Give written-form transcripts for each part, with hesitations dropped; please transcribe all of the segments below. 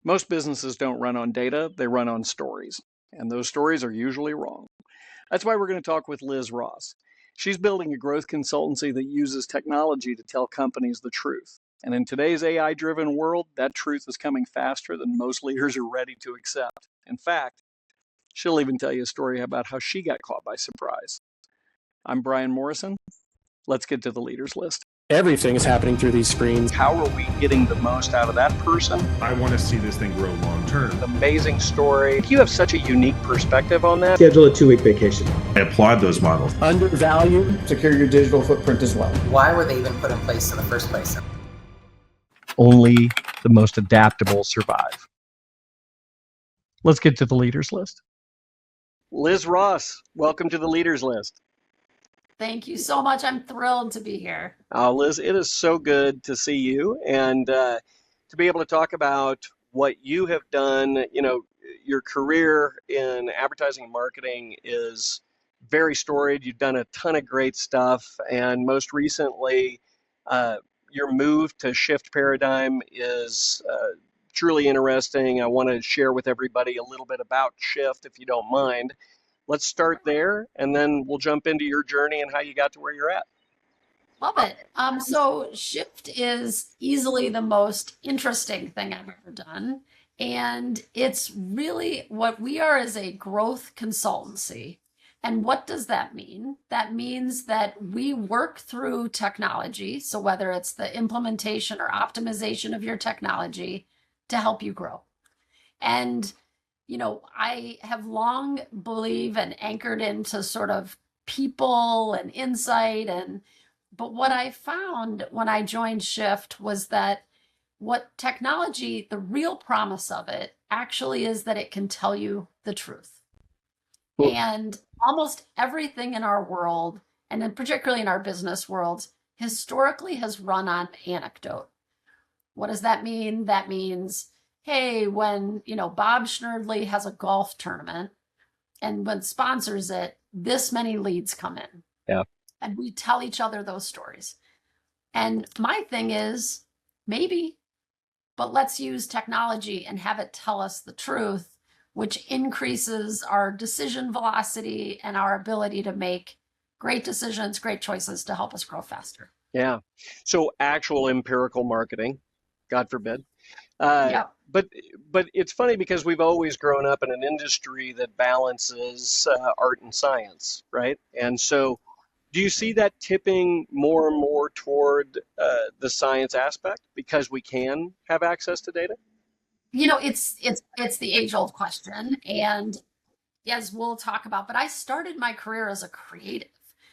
Most businesses don't run on data, they run on stories. And those stories are usually wrong. That's why we're going to talk with Liz Ross. She's building a growth consultancy that uses technology to tell companies the truth. And in today's AI driven world, that truth is coming faster than most leaders are ready to accept. In fact, she'll even tell you a story about how she got caught by surprise. I'm Bryon Morrison. Let's get to the leaders list. Everything is happening through these screens. How are we getting the most out of that person? I want to see this thing grow long term. Amazing story. You have such a unique perspective on that. Schedule a 2-week vacation. I applied those models. Undervalue. Secure your digital footprint as well. Why were they even put in place in the first place? Only the most adaptable survive. Let's get to the leaders list. Liz Ross, welcome to the leaders list. Thank you so much. I'm thrilled to be here. Liz, it is so good to see you and to be able to talk about what you have done. You know, your career in advertising and marketing is very storied. You've done a ton of great stuff, and most recently, your move to shift paradigm is truly interesting. I want to share with everybody a little bit about shift, if you don't mind. Let's start there, and then we'll jump into your journey and how you got to where you're at. Love it. So shift is easily the most interesting thing I've ever done. And it's really what we are is a growth consultancy. And what does that mean? That means that we work through technology. So whether it's the implementation or optimization of your technology to help you grow. And you know, I have long believed and anchored into sort of people and insight. But what I found when I joined Shift was that what technology, the real promise of it actually is that it can tell you the truth. Cool. And almost everything in our world, and then particularly in our business worlds, historically has run on anecdote. What does that mean? That means, hey, when, Bob Schnerdley has a golf tournament and when sponsors it, this many leads come in. Yeah. And we tell each other those stories. And my thing is, maybe, but let's use technology and have it tell us the truth, which increases our decision velocity and our ability to make great decisions, great choices to help us grow faster. Yeah. So actual empirical marketing, God forbid. Yeah. But it's funny because we've always grown up in an industry that balances art and science, right? And so do you see that tipping more and more toward the science aspect because we can have access to data? It's the age-old question. And as we'll talk about, but I started my career as a creative.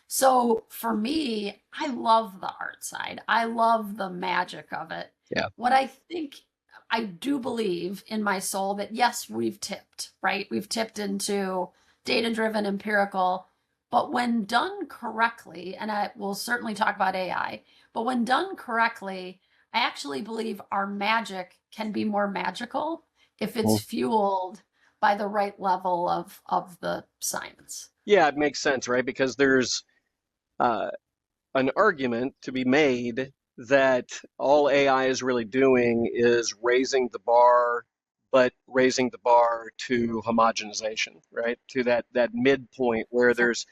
So for me, I love the art side. I love the magic of it. Yeah. What I do believe in my soul that yes, we've tipped, right? We've tipped into data-driven, empirical, but when done correctly, and I will certainly talk about AI, but when done correctly, I actually believe our magic can be more magical if it's fueled by the right level of the science. Yeah, it makes sense, right? Because there's an argument to be made that all AI is really doing is raising the bar, but raising the bar to homogenization, right? To that midpoint where there's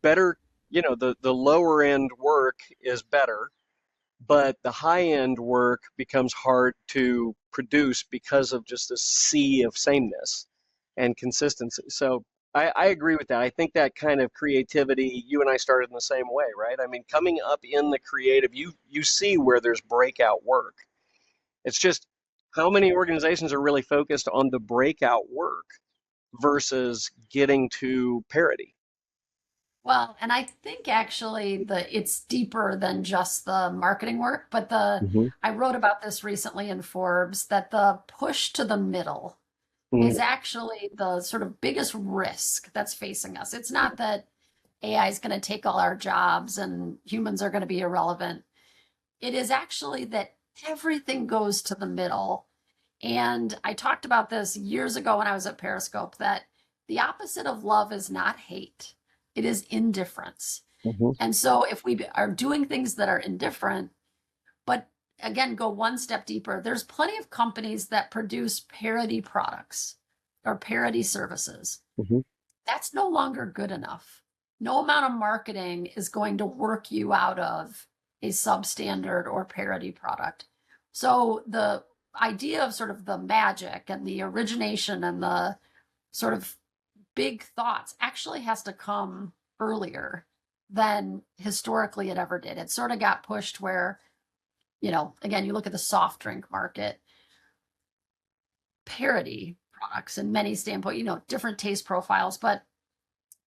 better, the lower end work is better, but the high end work becomes hard to produce because of just a sea of sameness and consistency. So I agree with that. I think that kind of creativity, you and I started in the same way, right? I mean, coming up in the creative, you see where there's breakout work. It's just how many organizations are really focused on the breakout work versus getting to parity. Well, and I think actually it's deeper than just the marketing work, but I wrote about this recently in Forbes that the push to the middle is actually the sort of biggest risk that's facing us. It's not that AI is going to take all our jobs and humans are going to be irrelevant. It is actually that everything goes to the middle. And I talked about this years ago when I was at Periscope, that the opposite of love is not hate. It is indifference. And so if we are doing things that are indifferent, but again, go one step deeper, there's plenty of companies that produce parody products or parody services. Mhm. That's no longer good enough. No amount of marketing is going to work you out of a substandard or parody product. So the idea of sort of the magic and the origination and the sort of big thoughts actually has to come earlier than historically it ever did. It sort of got pushed where, again, you look at the soft drink market, parody products in many standpoint, different taste profiles, but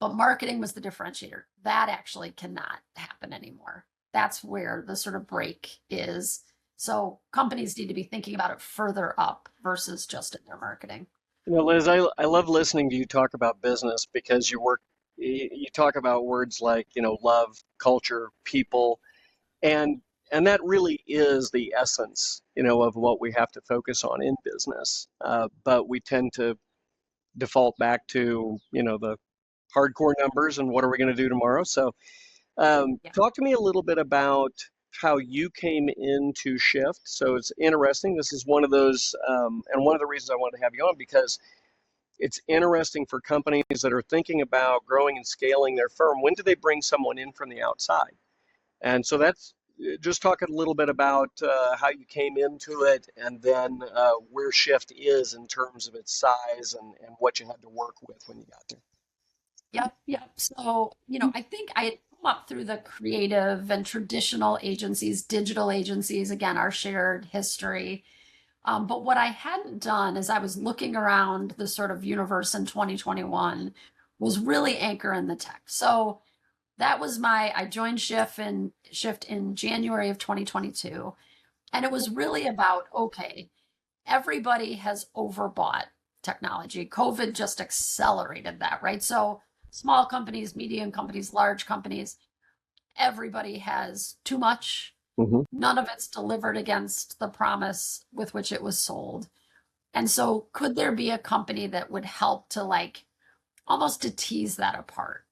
marketing was the differentiator. That actually cannot happen anymore. That's where the sort of break is. So companies need to be thinking about it further up versus just in their marketing. Liz, I love listening to you talk about business because you talk about words like, love, culture, people, and that really is the essence, of what we have to focus on in business. But we tend to default back to, the hardcore numbers and what are we going to do tomorrow. So Yeah. talk to me a little bit about how you came into Shift. So it's interesting. This is one of those, and one of the reasons I wanted to have you on, because it's interesting for companies that are thinking about growing and scaling their firm. When do they bring someone in from the outside? And so that's just talk a little bit about how you came into it, and then where Shift is in terms of its size and what you had to work with when you got there. Yep. So, I think I had come up through the creative and traditional agencies, digital agencies, again, our shared history. But what I hadn't done as I was looking around the sort of universe in 2021 was really anchor in the tech. So that was I joined Shift in January of 2022. And it was really about, okay, everybody has overbought technology. COVID just accelerated that, right? So small companies, medium companies, large companies, everybody has too much. Mm-hmm. None of it's delivered against the promise with which it was sold. And so could there be a company that would help to almost to tease that apart?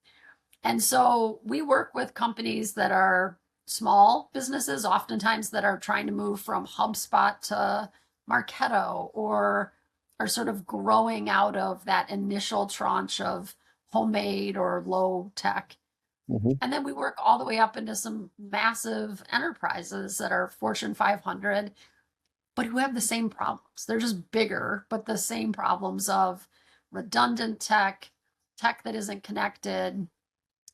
And so we work with companies that are small businesses, oftentimes that are trying to move from HubSpot to Marketo, or are sort of growing out of that initial tranche of homemade or low tech. Mm-hmm. And then we work all the way up into some massive enterprises that are Fortune 500, but who have the same problems. They're just bigger, but the same problems of redundant tech that isn't connected.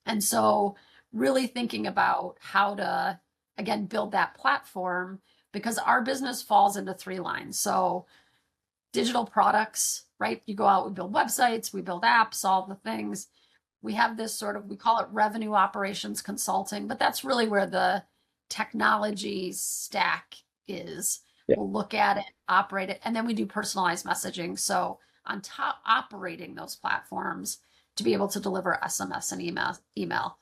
And so really thinking about how to, again, build that platform, because our business falls into three lines. So digital products, right? You go out, we build websites, we build apps, all the things. We have this sort of, we call it revenue operations consulting, but that's really where the technology stack is. Yeah. We'll look at it, operate it, and then we do personalized messaging. So on top, operating those platforms to be able to deliver SMS and email.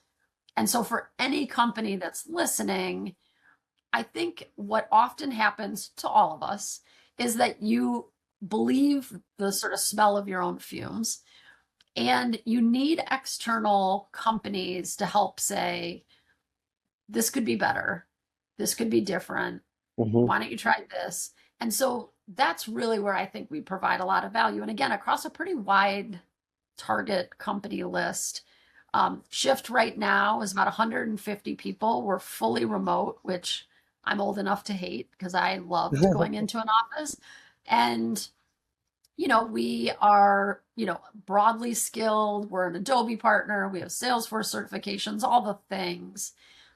And so for any company that's listening, I think what often happens to all of us is that you believe the sort of smell of your own fumes, and you need external companies to help say, this could be better, this could be different. Mm-hmm. Why don't you try this? And so that's really where I think we provide a lot of value. And again, across a pretty wide target company list. Shift right now is about 150 people. We're fully remote, which I'm old enough to hate because I loved going into an office. And, we are, broadly skilled. We're an Adobe partner. We have Salesforce certifications, all the things.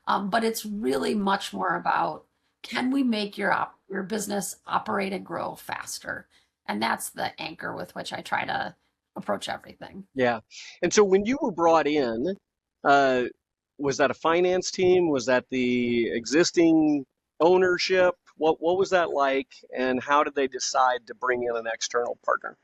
But it's really much more about, can we make your business operate and grow faster? And that's the anchor with which I try to approach everything. Yeah. And so when you were brought in, was that a finance team? Was that the existing ownership? What was that like? And how did they decide to bring in an external partner?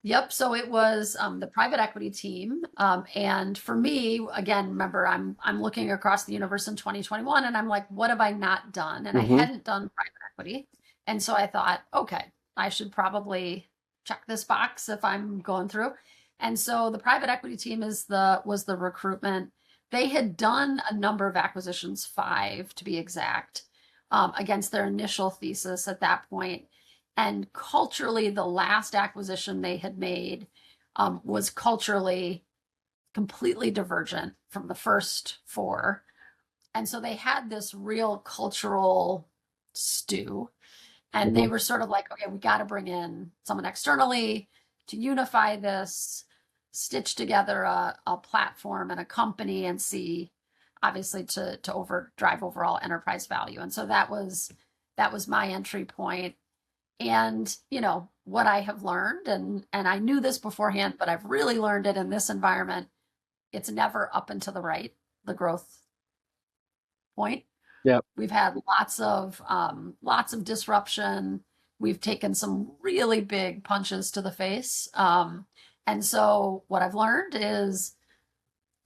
Yep. So it was the private equity team. And for me, again, remember, I'm looking across the universe in 2021 and I'm like, what have I not done? And Mm-hmm. I hadn't done private equity. And so I thought, okay, I should probably check this box if I'm going through. And so the private equity team was the recruitment. They had done a number of acquisitions, 5 to be exact. against their initial thesis at that point. And culturally, the last acquisition they had made was culturally completely divergent from the first four. And so they had this real cultural stew. And they were sort of like, okay, we got to bring in someone externally to unify this, stitch together a platform and a company, and see, obviously, to drive overall enterprise value. And so that was my entry point. And what I have learned, and I knew this beforehand, but I've really learned it in this environment. It's never up and to the right, the growth point. Yeah. We've had lots of disruption. We've taken some really big punches to the face. And so what I've learned is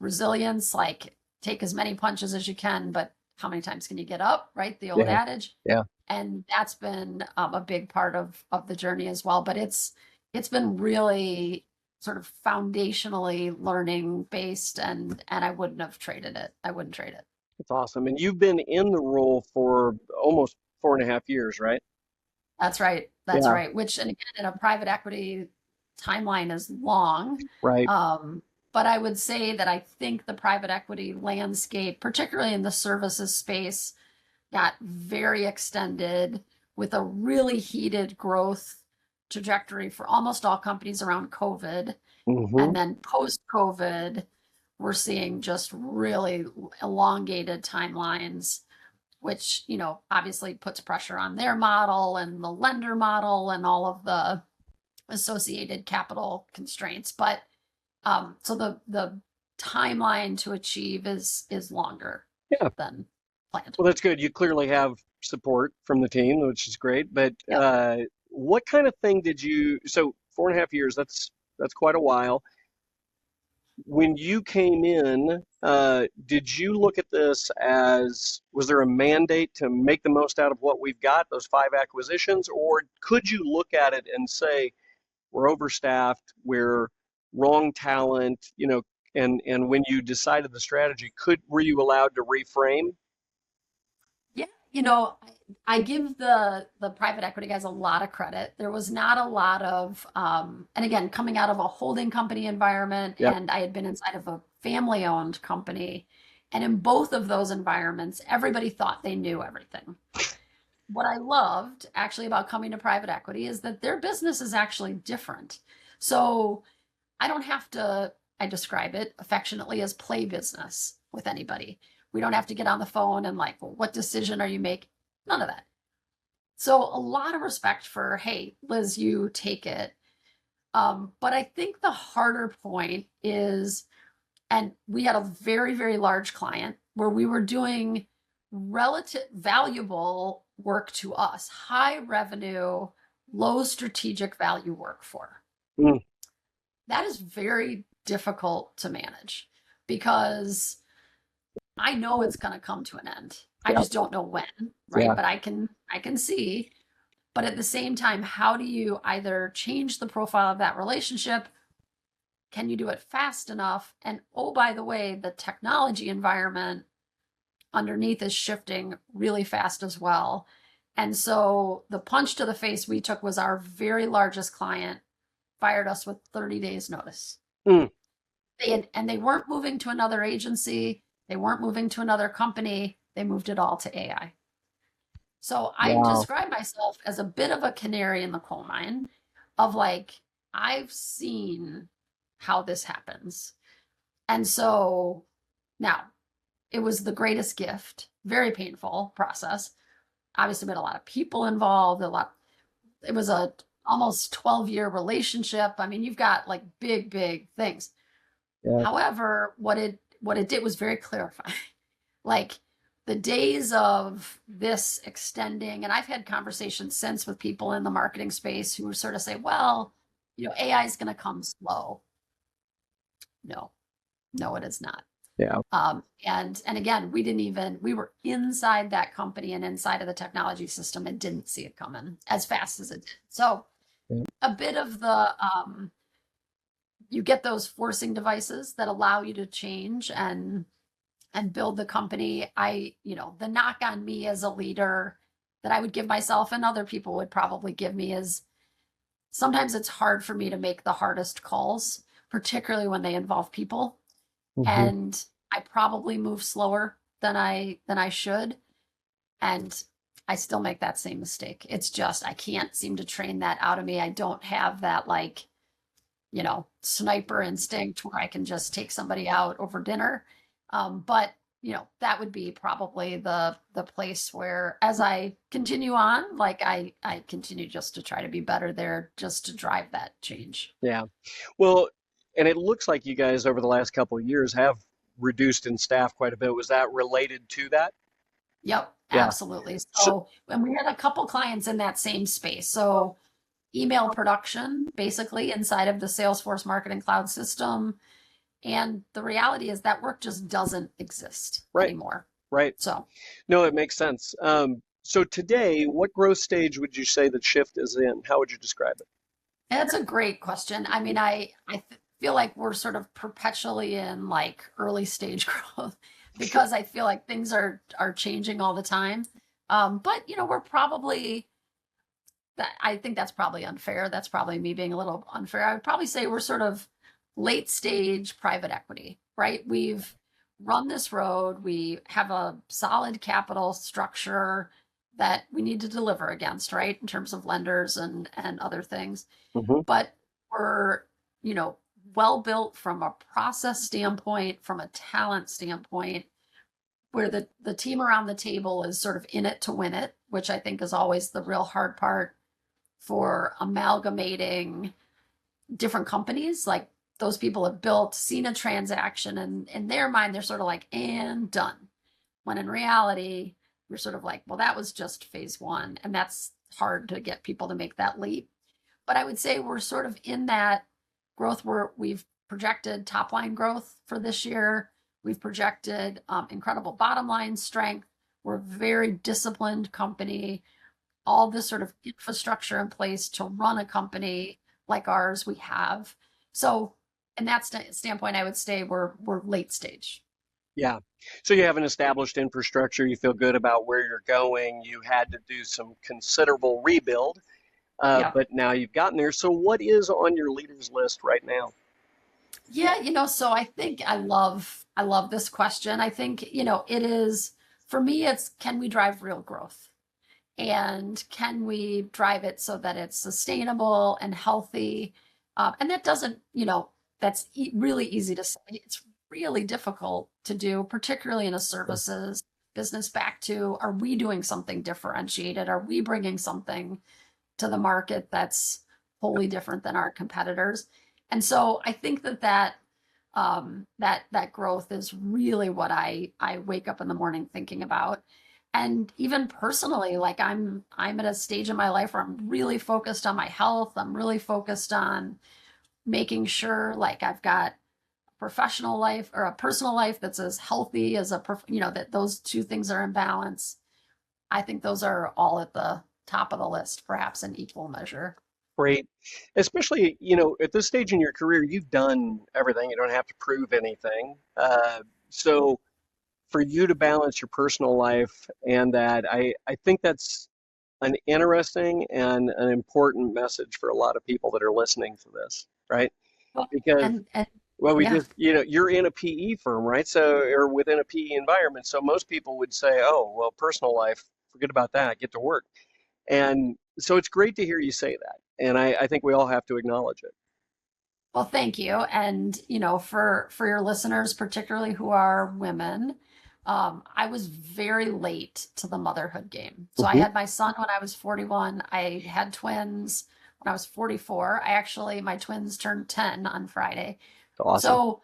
resilience, like take as many punches as you can, but how many times can you get up, right? The old adage. Yeah. And that's been a big part of the journey as well. But it's been really sort of foundationally learning based, and I wouldn't have traded it. I wouldn't trade it. That's awesome. And you've been in the role for almost 4.5 years, right? That's right. That's right. Which, and again, in a private equity timeline is long. Right. But I would say that I think the private equity landscape, particularly in the services space, got very extended with a really heated growth trajectory for almost all companies around COVID. And then post-COVID, we're seeing just really elongated timelines, which, obviously puts pressure on their model and the lender model and all of the associated capital constraints. But so the timeline to achieve is longer than planned. Well, that's good. You clearly have support from the team, which is great. But what kind of thing did you? So 4.5 years, that's quite a while. When you came in, did you look at this as, was there a mandate to make the most out of what we've got, those 5 acquisitions, or could you look at it and say, we're overstaffed, we're wrong talent, and when you decided the strategy, were you allowed to reframe? Yeah, I give the private equity guys a lot of credit. There was not a lot of, and again, coming out of a holding company environment, and I had been inside of a family-owned company, and in both of those environments, everybody thought they knew everything. What I loved actually about coming to private equity is that their business is actually different. So I don't have to, I describe it affectionately as play business with anybody. We don't have to get on the phone and like, well, what decision are you making? None of that. So a lot of respect for, hey, Liz, you take it. But I think the harder point is, and we had a very, very large client where we were doing relative valuable work to us, high revenue, low strategic value work for. That is very difficult to manage because I know it's going to come to an end. I just don't know when, right? But I can see. But at the same time, how do you either change the profile of that relationship? Can you do it fast enough? And oh, by the way, the technology environment underneath is shifting really fast as well. And so the punch to the face we took was our very largest client fired us with 30 days notice. They weren't moving to another agency. They weren't moving to another company. They moved it all to AI. So I describe myself as a bit of a canary in the coal mine of like, I've seen how this happens. And so now it was the greatest gift, very painful process. Obviously been a lot of people involved, it was a almost 12-year relationship. I mean, you've got like big things. However, what it did was very clarifying. Like the days of this extending, and I've had conversations since with people in the marketing space who sort of say, well, AI is going to come slow. No, it is not. And again, we were inside that company and inside of the technology system and didn't see it coming as fast as it did. So a bit of the, you get those forcing devices that allow you to change and and build the company, the knock on me as a leader that I would give myself and other people would probably give me is sometimes it's hard for me to make the hardest calls, particularly when they involve people. And I probably move slower than I should. And I still make that same mistake. It's just I can't seem to train that out of me. I don't have that sniper instinct where I can just take somebody out over dinner. But that would be probably the place where as I continue on, like I continue just to try to be better there, just to drive that change. Yeah. Well, and it looks like you guys over the last couple of years have reduced in staff quite a bit. Was that related to that? Yep, Yeah. absolutely. So, So, and we had a couple clients in that same space. So, email production, basically inside of the Salesforce Marketing Cloud system. And the reality is that work just doesn't exist right, anymore. right. So, No, it makes sense. So today, what growth stage would you say that Shift is in? How would you describe it? that's a great question. I mean, feel like we're sort of perpetually in like early stage growth because I feel like things are changing all the time. But we're probably that I think that's probably unfair. That's probably me being a little unfair. I would probably say we're sort of late stage private equity, right? We've run this road. We have a solid capital structure that we need to deliver against, right? In terms of lenders and other things. Hmm. But we're, well built from a process standpoint, from a talent standpoint, where the team around the table is sort of in it to win it, which I think is always the real hard part for amalgamating different companies. Like those people have seen a transaction, and in their mind, they're sort of like, and done. When in reality, you're sort of like, well, that was just phase one. And that's hard to get people to make that leap. But I would say we're sort of in that growth where we've projected top line growth for this year. We've projected incredible bottom line strength. We're a very disciplined company. All this sort of infrastructure in place to run a company like ours we have. So in that standpoint, I would say we're late stage. Yeah. So you have an established infrastructure. You feel good about where you're going. You had to do some considerable rebuild, Yeah. but now you've gotten there. So what is on your leaders list right now? Yeah, so I think I love this question. I think, it is for me, it's can we drive real growth? And can we drive it so that it's sustainable and healthy? And that doesn't, that's really easy to say. It's really difficult to do, particularly in a services business back to, are we doing something differentiated? Are we bringing something to the market that's wholly different than our competitors? And so I think that growth is really what I wake up in the morning thinking about. And even personally, like I'm at a stage in my life where I'm really focused on my health. I'm really focused on making sure like I've got a professional life or a personal life that's as healthy as that those two things are in balance. I think those are all at the top of the list, perhaps in equal measure. Great. Especially, at this stage in your career, you've done everything. You don't have to prove anything. So for you to balance your personal life and that, I think that's an interesting and an important message for a lot of people that are listening to this, right? Well, Because, and well, we yeah. just, you're in a PE firm, right? So, or within a PE environment. So most people would say, oh, well, personal life, forget about that, get to work. And so it's great to hear you say that. And I think we all have to acknowledge it. Well, thank you. And, for your listeners, particularly who are women, I was very late to the motherhood game. So I Mhm. had my son when I was 41. I had twins when I was 44. My twins turned 10 on Friday. Awesome. So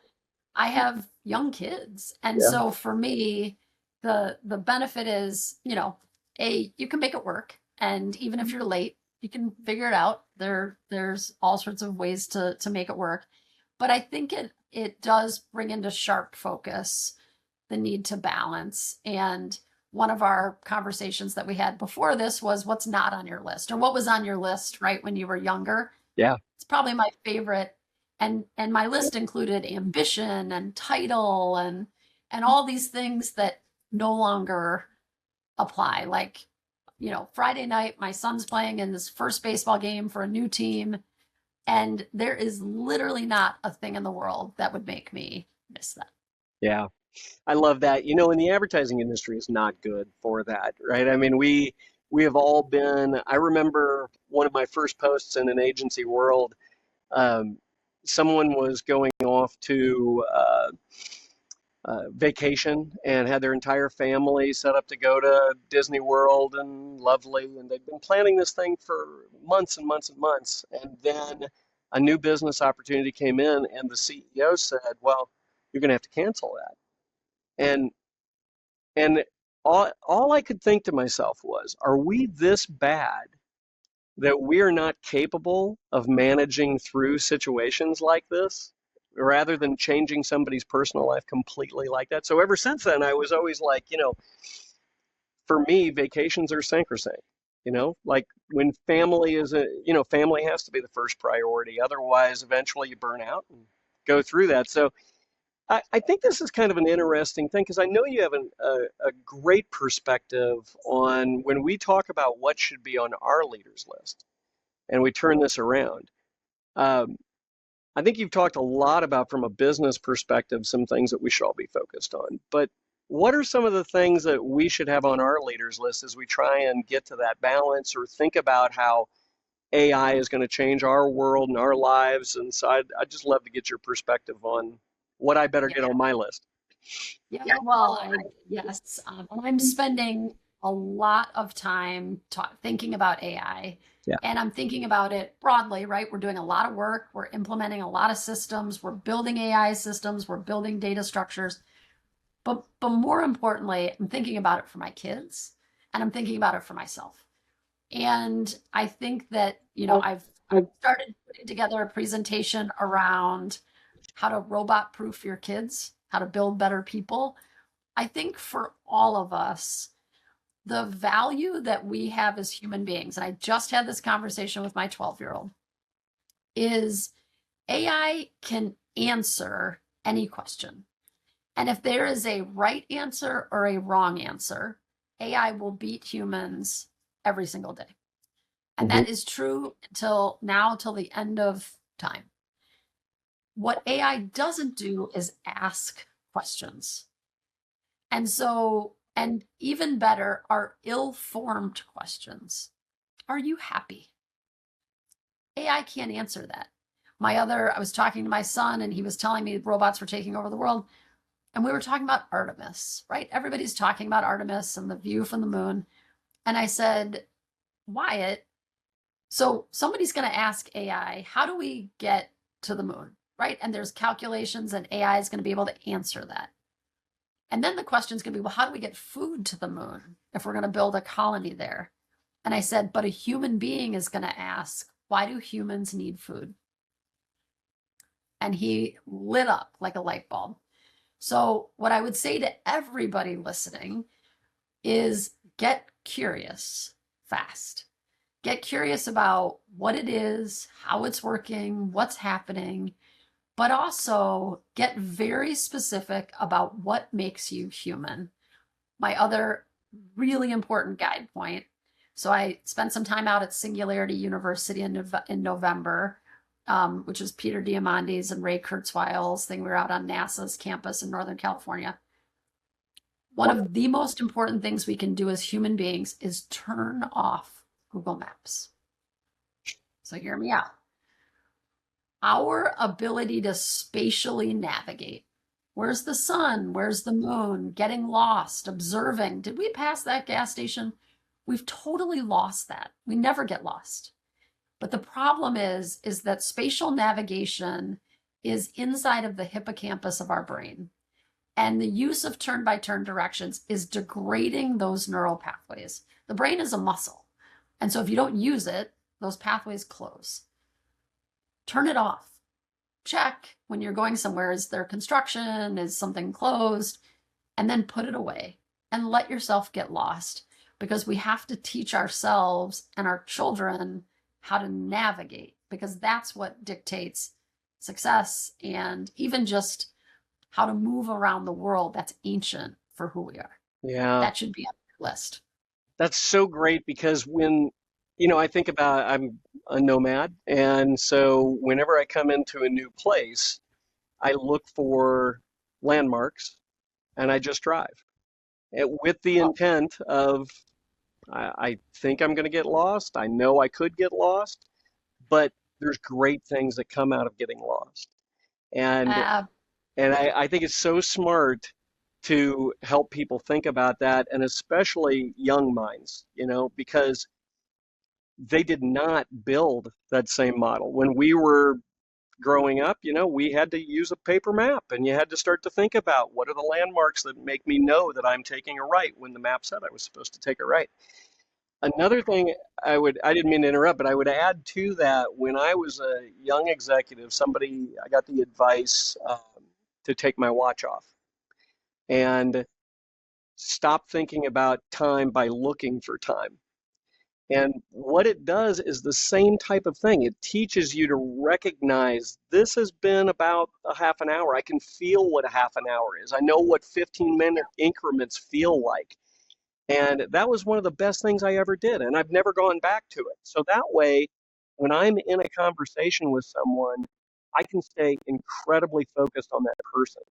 I have young kids. And Yeah. so for me, the benefit is, you can make it work. And even if you're late, you can figure it out. There's all sorts of ways to make it work. But I think it does bring into sharp focus the need to balance. And one of our conversations that we had before this was what's not on your list or what was on your list, right, when you were younger. Yeah. It's probably my favorite. And my list included ambition and title and all these things that no longer apply. Like, Friday night, my son's playing in his first baseball game for a new team, and there is literally not a thing in the world that would make me miss that. Yeah, I love that. And the advertising industry is not good for that, right? I mean, we have all been. I remember one of my first posts in an agency world. Someone was going off to vacation and had their entire family set up to go to Disney World, and lovely, and they'd been planning this thing for months and months and months. And then a new business opportunity came in, and the CEO said, "Well, you're going to have to cancel that." And all I could think to myself was, are we this bad that we are not capable of managing through situations like this, rather than changing somebody's personal life completely like that? So ever since then, I was always like, for me, vacations are sacrosanct. Like when family family has to be the first priority. Otherwise, eventually you burn out and go through that. So I think this is kind of an interesting thing, because I know you have a great perspective on when we talk about what should be on our leaders list and we turn this around. I think you've talked a lot about, from a business perspective, some things that we should all be focused on. But what are some of the things that we should have on our leaders list as we try and get to that balance, or think about how AI is going to change our world and our lives? And so I'd just love to get your perspective on what I better get on my list. Yeah, well, yes. I'm spending a lot of time thinking about AI. Yeah. And I'm thinking about it broadly, right? We're doing a lot of work. We're implementing a lot of systems. We're building AI systems. We're building data structures. But more importantly, I'm thinking about it for my kids, and I'm thinking about it for myself. And I think that, I've started putting together a presentation around how to robot-proof your kids, how to build better people. I think for all of us, the value that we have as human beings, and I just had this conversation with my 12-year-old, is AI can answer any question. And if there is a right answer or a wrong answer, AI will beat humans every single day. And that is true till the end of time. What AI doesn't do is ask questions. And even better, are ill-formed questions. Are you happy? AI can't answer that. I was talking to my son, and he was telling me robots were taking over the world. And we were talking about Artemis, right? Everybody's talking about Artemis and the view from the moon. And I said, Wyatt, so somebody's going to ask AI, how do we get to the moon, right? And there's calculations, and AI is going to be able to answer that. And then the question is going to be, well, how do we get food to the moon if we're going to build a colony there? And I said, but a human being is going to ask, why do humans need food? And he lit up like a light bulb. So what I would say to everybody listening is get curious fast. Get curious about what it is, how it's working, what's happening, but also get very specific about what makes you human. My other really important guide point. So I spent some time out at Singularity University in November, which is Peter Diamandis and Ray Kurzweil's thing. We were out on NASA's campus in Northern California. One of the most important things we can do as human beings is turn off Google Maps. So hear me out. Our ability to spatially navigate. Where's the sun? Where's the moon? Getting lost, observing. Did we pass that gas station? We've totally lost that. We never get lost. But the problem is that spatial navigation is inside of the hippocampus of our brain. And the use of turn-by-turn directions is degrading those neural pathways. The brain is a muscle. And so if you don't use it, those pathways close. Turn it off. Check when you're going somewhere, is there construction? Is something closed? And then put it away and let yourself get lost, because we have to teach ourselves and our children how to navigate, because that's what dictates success and even just how to move around the world that's ancient for who we are. Yeah, That should be on your list. that's so great because when, I think about I'm a nomad, and so whenever I come into a new place, I look for landmarks and I just drive with the intent of I think I'm going to get lost. I know I could get lost, but there's great things that come out of getting lost. And Uh, I think it's so smart to help people think about that, and especially young minds, because they did not build that same model. When we were growing up, we had to use a paper map, and you had to start to think about what are the landmarks that make me know that I'm taking a right when the map said I was supposed to take a right. Another thing I didn't mean to interrupt, but I would add to that, when I was a young executive, I got the advice to take my watch off and stop thinking about time by looking for time. And what it does is the same type of thing. It teaches you to recognize this has been about a half an hour. I can feel what a half an hour is. I know what 15-minute increments feel like. And that was one of the best things I ever did. And I've never gone back to it. So that way, when I'm in a conversation with someone, I can stay incredibly focused on that person.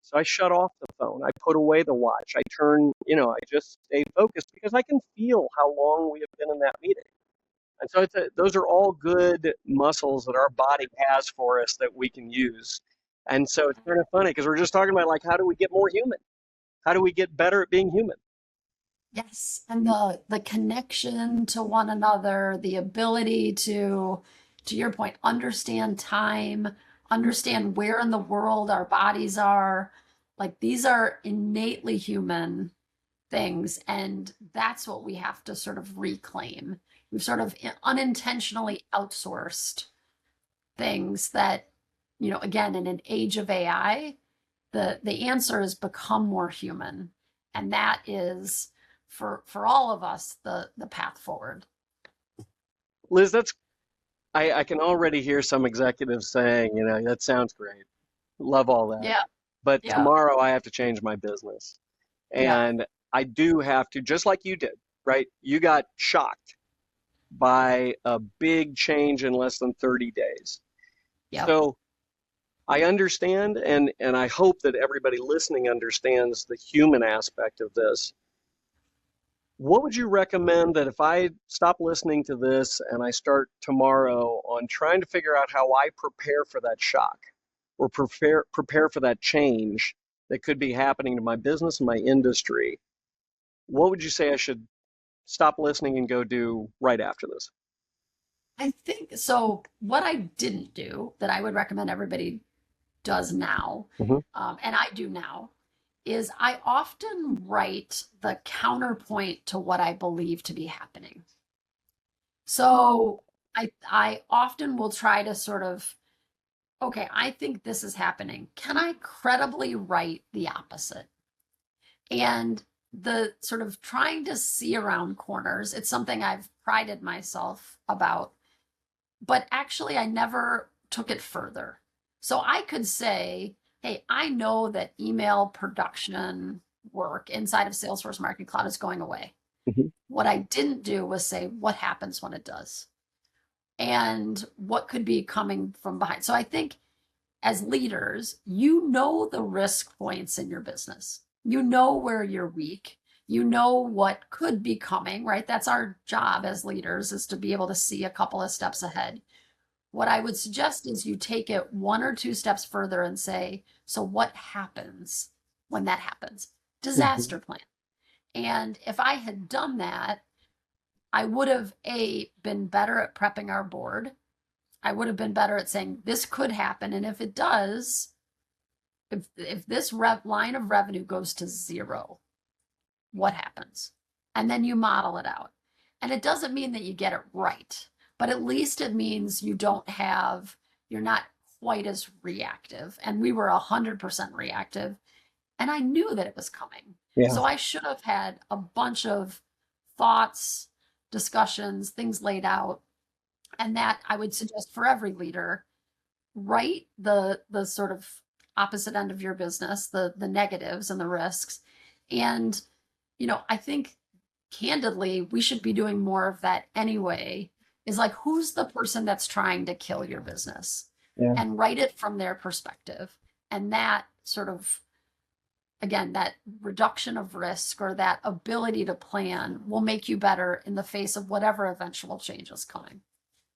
So I shut off the phone. I put away the watch. I just stay focused because I can feel how long we have been in that meeting. And so those are all good muscles that our body has for us that we can use. And so it's kind of funny because we're just talking about like, how do we get more human? How do we get better at being human? yes, and the connection to one another, the ability to your point, understand time, understand where in the world our bodies are. Like these are innately human things, and that's what we have to sort of reclaim. We've sort of unintentionally outsourced things that, again, in an age of AI, the answer is become more human, and that is for all of us the path forward. Liz, I can already hear some executives saying, that sounds great. Love all that. Yeah, But yeah, tomorrow I have to change my business. yeah, And I do have to, just like you did, right? You got shocked by a big change in less than 30 days. yeah. So I understand, and I hope that everybody listening understands the human aspect of this. What would you recommend that if I stop listening to this and I start tomorrow on trying to figure out how I prepare for that shock or prepare for that change that could be happening to my business and my industry? What would you say I should stop listening and go do right after this? I think so. What I didn't do that I would recommend everybody does now, Hmm. and I do now, is I often write the counterpoint to what I believe to be happening. So I often will try to sort of, okay, I think this is happening. Can I credibly write the opposite? And the sort of trying to see around corners, it's something I've prided myself about, but actually I never took it further. So I could say, hey, I know that email production work inside of Salesforce Marketing Cloud is going away. Hmm. What I didn't do was say, what happens when it does? And what could be coming from behind. So I think as leaders, you know the risk points in your business. You know where you're weak. You know what could be coming, right? That's our job as leaders, is to be able to see a couple of steps ahead. What I would suggest is you take it one or two steps further and say, so what happens when that happens? Disaster plan. And if I had done that, I would have been better at prepping our board. I would have been better at saying this could happen, and if it does, if this line of revenue goes to zero, what happens? And then you model it out. And it doesn't mean that you get it right, but at least it means you're not quite as reactive. And we were 100% reactive, and I knew that it was coming. Yeah. So I should have had a bunch of thoughts, discussions, things laid out. And that I would suggest for every leader, write the sort of opposite end of your business, the negatives and the risks. And, I think candidly, we should be doing more of that anyway, is like, who's the person that's trying to kill your business? Yeah. And write it from their perspective. And that sort of, again, that reduction of risk or that ability to plan will make you better in the face of whatever eventual change is coming.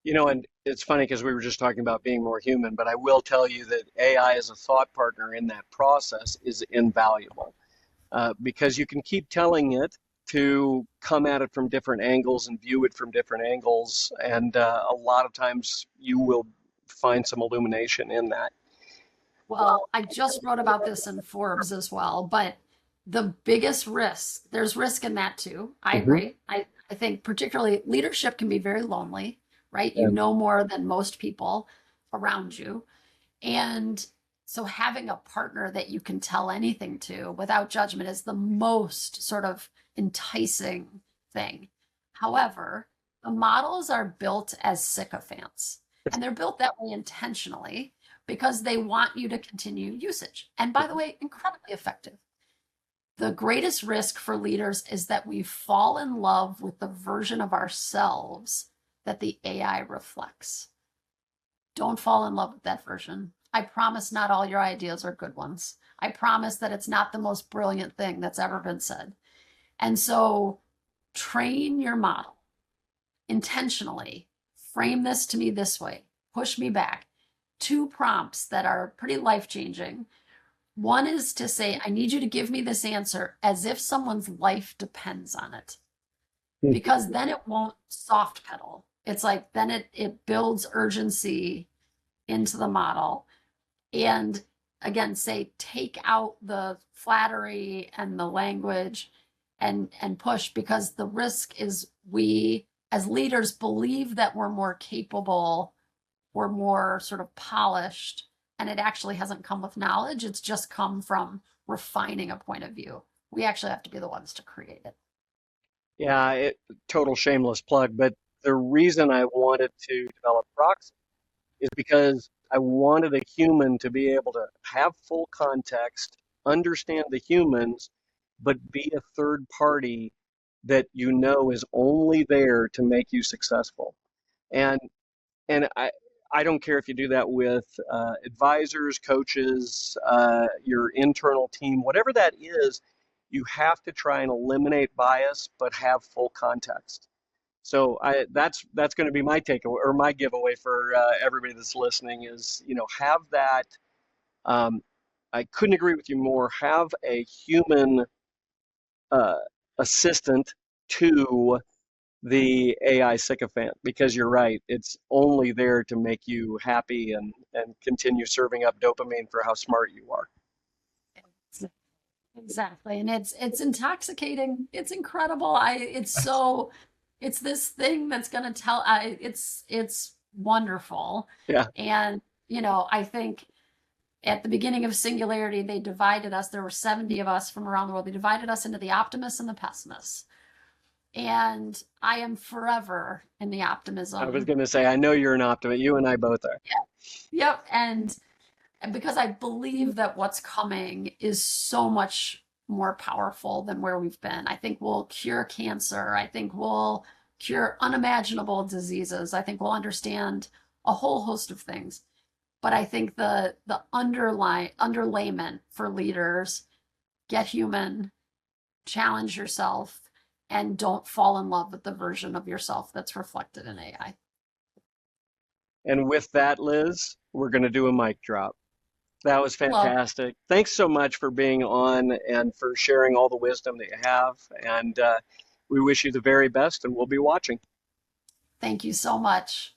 And it's funny because we were just talking about being more human, but I will tell you that AI as a thought partner in that process is invaluable, because you can keep telling it to come at it from different angles and view it from different angles. And a lot of times you will find some illumination in that. Well, I just wrote about this in Forbes as well, but the biggest risk, there's risk in that too. I agree. I think particularly leadership can be very lonely, right? You know more than most people around you. And so having a partner that you can tell anything to without judgment is the most sort of enticing thing. However, the models are built as sycophants, and they're built that way intentionally because they want you to continue usage. And by the way, incredibly effective. The greatest risk for leaders is that we fall in love with the version of ourselves that the AI reflects. Don't fall in love with that version. I promise not all your ideas are good ones. I promise that it's not the most brilliant thing that's ever been said. And so train your model intentionally. Frame this to me this way. Push me back. 2 prompts that are pretty life-changing. One is to say, I need you to give me this answer as if someone's life depends on it. Because then it won't soft pedal. It's like, then it builds urgency into the model. And again, say, take out the flattery and the language and push, because the risk is we as leaders believe that we're more capable, we're more sort of polished, and it actually hasn't come with knowledge. It's just come from refining a point of view. We actually have to be the ones to create it. Yeah, total shameless plug, but the reason I wanted to develop Proxy is because I wanted a human to be able to have full context, understand the humans, but be a third party that is only there to make you successful. And I don't care if you do that with advisors, coaches, your internal team, whatever that is, you have to try and eliminate bias, but have full context. So that's going to be my takeaway or my giveaway for everybody that's listening is, have that. I couldn't agree with you more. Have a human assistant to the AI sycophant, because you're right, it's only there to make you happy and continue serving up dopamine for how smart you are. Exactly. And it's intoxicating. It's incredible. It's this thing that's going to tell, it's wonderful. Yeah. And, I think at the beginning of Singularity, they divided us. There were 70 of us from around the world. They divided us into the optimists and the pessimists. And I am forever in the optimism. I was going to say, I know you're an optimist. You and I both are. Yeah. Yep. And because I believe that what's coming is so much more powerful than where we've been. I think we'll cure cancer. I think we'll cure unimaginable diseases. I think we'll understand a whole host of things. But I think the underlayment for leaders, get human, challenge yourself, and don't fall in love with the version of yourself that's reflected in AI. And with that, Liz, we're going to do a mic drop. That was fantastic. Thanks so much for being on and for sharing all the wisdom that you have. And we wish you the very best, and we'll be watching. Thank you so much.